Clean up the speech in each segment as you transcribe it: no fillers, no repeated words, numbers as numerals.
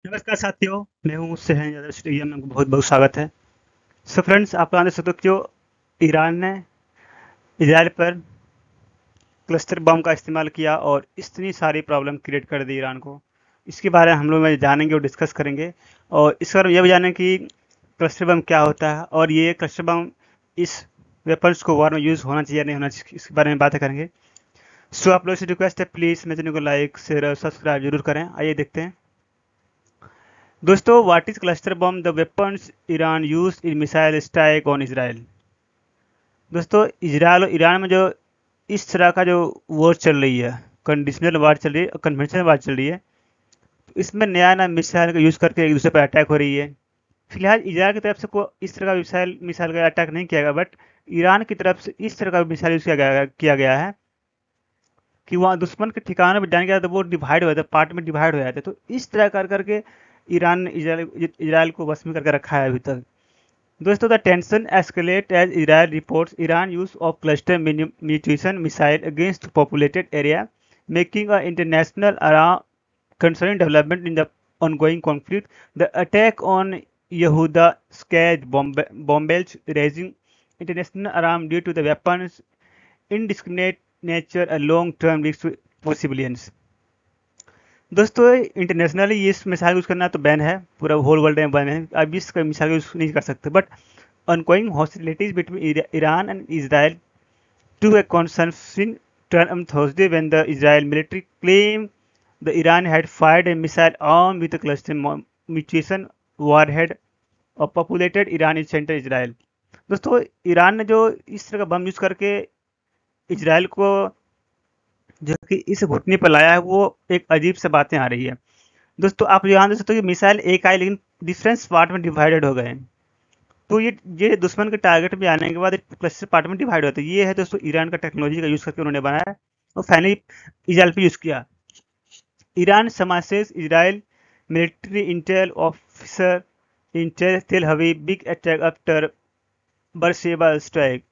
नमस्कार साथियों, मैं हूँ सहन यादव स्टेडियम में बहुत बहुत स्वागत है। सो फ्रेंड्स, आप जान सकते हो कि जो ईरान ने इजराइल पर क्लस्टर बम का इस्तेमाल किया और इतनी सारी प्रॉब्लम क्रिएट कर दी ईरान को। इसके बारे में हम लोग में जानेंगे और डिस्कस करेंगे, और इस बारे में यह भी जानेंगे कि क्लस्टर बम क्या होता है और ये क्लस्टर बम इस वेपन्स को वार में यूज़ होना चाहिए या नहीं होना चाहिए, इसके बारे में बातें करेंगे। सो आप लोग से रिक्वेस्ट है, प्लीज़ मेरे चैनल को लाइक शेयर और सब्सक्राइब जरूर करें। आइए देखते हैं दोस्तों, what is cluster bomb, the weapons Iran use in missile strike on Israel. दोस्तों, इसराइल और ईरान में जो इस तरह का जो वॉर चल रही है, कंडीशनल वार चल रही है, कन्वेंशनल वार चल रही है, तो इसमें नया नया मिसाइल का यूज़ करके एक दूसरे पर अटैक हो रही है। फिलहाल इसराइल की तरफ से कोई इस तरह का मिसाइल मिसाइल का अटैक नहीं किया गया, बट ईरान की तरफ से इस तरह का मिसाइल यूज़ किया गया है कि वहाँ दुश्मन के ठिकाने पर जाने के बाद वो डिवाइड हो जाता है, पार्ट में डिवाइड हो जाते हैं। तो इस तरह कर करके ईरान ने इसराइल को वश में करके रखा है अभी तक। दोस्तों, the tension escalate as Israel reports Iran use of cluster munition missile against populated area, making a international around concerning development in the ongoing conflict. The attack on Yehuda scared bombells, raising international alarm due to the weapons' indiscriminate nature and long-term risks for civilians. दोस्तों, internationally ये missile use करना तो ban है, पूरा whole world में ban है। अब इसका मिसाइल यूज़ नहीं कर सकते, but ongoing hostilities between Iran and Israel took a concerning turn on Thursday when the Israel military claimed the Iran had fired a missile armed with a cluster munition warhead और populated Iran in central Israel। दोस्तों, Iran ने जो इस तरह का बम use करके Israel को जो कि इस घुटने पर लाया है, वो एक अजीब से बातें आ रही है। दोस्तों, आप यहाँ देख सकते हो कि मिसाइल एक आई, लेकिन डिफरेंस पार्ट में डिवाइडेड हो गए हैं। तो ये दुश्मन के टारगेट में आने के बाद एक क्लस्टर पार्ट में डिवाइड होता है। ये है दोस्तों ईरान का टेक्नोलॉजी का यूज़ करके उन्होंने बनाया और फाइनली इसराइल पे यूज़ किया। Iran smashes Israel military intel officer in Tel Aviv big attack after Beersheba strike.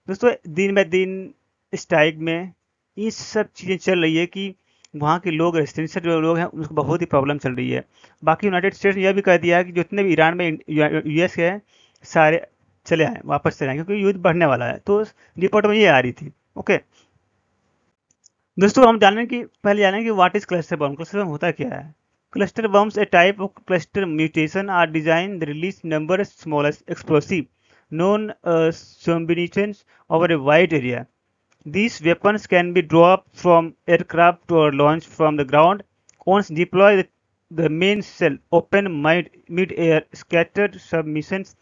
दोस्तों, दिन ब दिन स्ट्राइक में ये सब चीज़ें चल रही है कि वहाँ के लोग, रेजिडेंशियल जो लोग हैं, उनको बहुत ही प्रॉब्लम चल रही है। बाकी यूनाइटेड स्टेट्स ने यह भी कह दिया है कि जितने भी ईरान में यूएस के हैं, सारे चले आए, वापस चले आए, क्योंकि युद्ध बढ़ने वाला है। तो रिपोर्ट में ये आ रही थी। ओके दोस्तों, हम जानें कि पहले जानें कि what is cluster bomb. Cluster bomb होता क्या है? Cluster bombs a type of cluster munition are design release number smallest explosive known combinations over a wide area. These weapons can be dropped from aircraft or launched from the ground. Once deployed, the main cell open mid-air, scattered submissions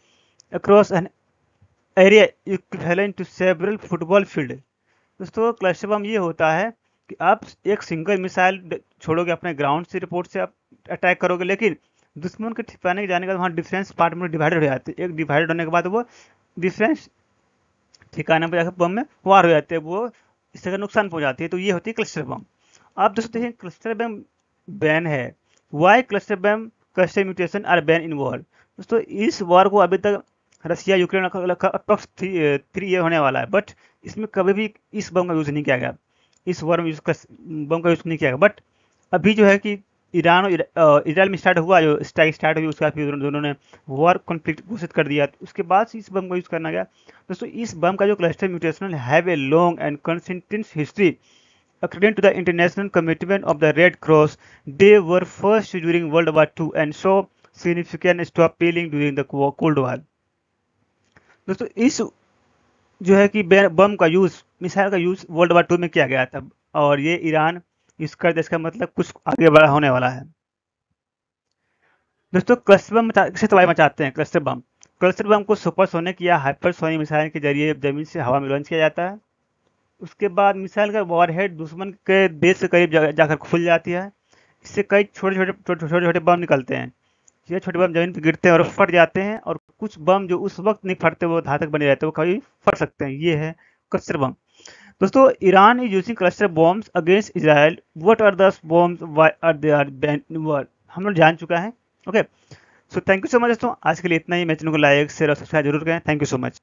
across an area equivalent to several football field. दोस्तों, cluster bomb ये होता है कि आप एक single missile छोड़ोगे अपने ground से, रिपोर्ट से आप अटैक करोगे, लेकिन दुश्मन के ठिकाने जाने के बाद वहाँ डिफरेंस पार्ट में डिवाइडेड हो जाते हैं। एक डिवाइडेड होने के बाद वो डिफरेंस ठिकाने पर जाकर बम में वार हो जाते हैं, वो इस तरह नुकसान पहुंचाती है। तो ये होती है क्लस्टर बम। आप दोस्तों देखें, क्लस्टर बम बैन है। Why cluster bomb cluster munition are ban in war. दोस्तों, इस वॉर को अभी तक रसिया यूक्रेन का अप्रॉक्स 3 ईयर होने वाला है, बट इसमें कभी भी इस बम का यूज़ नहीं किया गया। इस वॉर में बम का यूज़ नहीं किया गया, बट अभी जो है कि ईरान और इसराइल में स्टार्ट हुआ, जो स्ट्राइक स्टार्ट हुई, उसके बाद फिर दोनों ने वॉर कॉन्फ्लिक्ट घोषित कर दिया। उसके बाद से इस बम का यूज़ करना गया। दोस्तों, इस बम का जो cluster mutation have a long and consistent history. According to the international commitment of the Red Cross, they were first during World War II and saw significant stockpiling during the Cold War। दोस्तों, इस जो है कि बम का use, missile का use world war 2 में किया गया था, और ये ईरान इसका इसका मतलब कुछ आगे बड़ा होने वाला है। दोस्तों, क्लस्टर बम किसे तबाही मचाते हैं? क्लस्टर बम को सुपरसोनिक या हाइपरसोनिक मिसाइल के जरिए जमीन से हवा में लॉन्च किया जाता है। उसके बाद मिसाइल का वॉरहेड दुश्मन के देश के करीब जाकर खुल जाती है। इससे कई छोटे छोटे बम निकलते हैं। ये छोटे बम जमीन पर गिरते हैं और फट जाते हैं, और कुछ बम जो उस वक्त नहीं फटते, वो घातक बने रहते हैं, वो कभी फट सकते हैं। ये है क्लस्टर बम। दोस्तों, Iran is using cluster bombs against Israel. What are the bombs, why are they are ban in world, हम लोग जान चुका है। Okay, so thank you so much दोस्तों। आज के लिए इतना ही। मेरे चैनल को लाइक शेयर और सब्सक्राइब जरूर करें। Thank you so much.